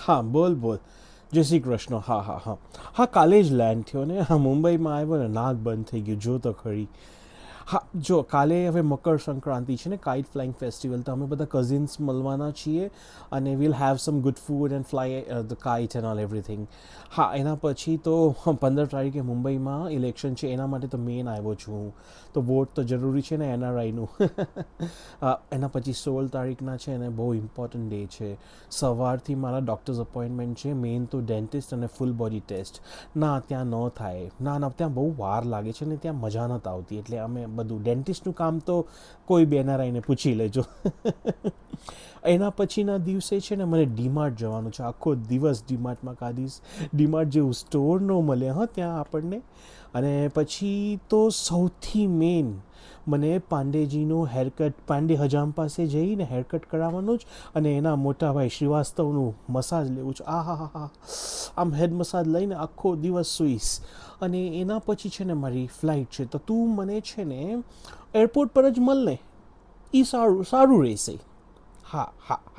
હા, બોલ બોલ. જય શ્રી કૃષ્ણ. હા હા હા. હા, કાલે જ લેન્ડ થયો ને. હા, મુંબઈમાં આવ્યો ને નાક બંધ થઈ ગયું, જો તો ખરી. હા, જો કાલે હવે મકર સંક્રાંતિ છે ને, કાઇટ ફ્લાઇંગ ફેસ્ટિવલ, તો અમે બધા કઝિન્સ મળવાના છીએ અને we'll have some good food and fly the kite and all everything. હા, એના પછી તો 15 તારીખે મુંબઈમાં ઇલેક્શન છે, એના માટે તો મેન આવ્યો છું હું. તો વોટ તો જરૂરી છે ને એનઆરઆઈનું. એના પછી 16 તારીખના છે અને બહુ ઇમ્પોર્ટન્ટ ડે છે. સવારથી મારા ડૉક્ટર્સ અપોઇન્ટમેન્ટ છે, મેઇન તો ડેન્ટિસ્ટ અને ફૂલ બોડી ટેસ્ટ. ના, ત્યાં ન થાય. ના ના, ત્યાં બહુ વાર લાગે છે ને ત્યાં મજા નથી આવતી. એટલે અમે બધું ડેન્ટિસ્ટનું કામ તો કોઈ બેનર આવીને પૂછી લેજો. એના પછીના દિવસે છે ને મને ડીમાર્ટ જવાનું છે. આખો દિવસ ડીમાર્ટમાં કાઢીશ. ડીમાર્ટ જેવું સ્ટોર ન મળે હા ત્યાં આપણને. અને પછી તો સૌથી મેઇન મને પાંડેજીનું હેરકટ, પાંડે હજામ પાસે જઈને હેરકટ કરાવવાનું જ, અને એના મોટા ભાઈ શ્રીવાસ્તવનું મસાજ લેવું છે. આ હા હા હા, આમ હેડ મસાજ લઈને આખો દિવસ સૂઈશ. અને એના પછી છે ને મારી ફ્લાઇટ છે, તો તું મને છે ને એરપોર્ટ પર જ મળને. એ સારું સારું રહેશે. હા હા હા.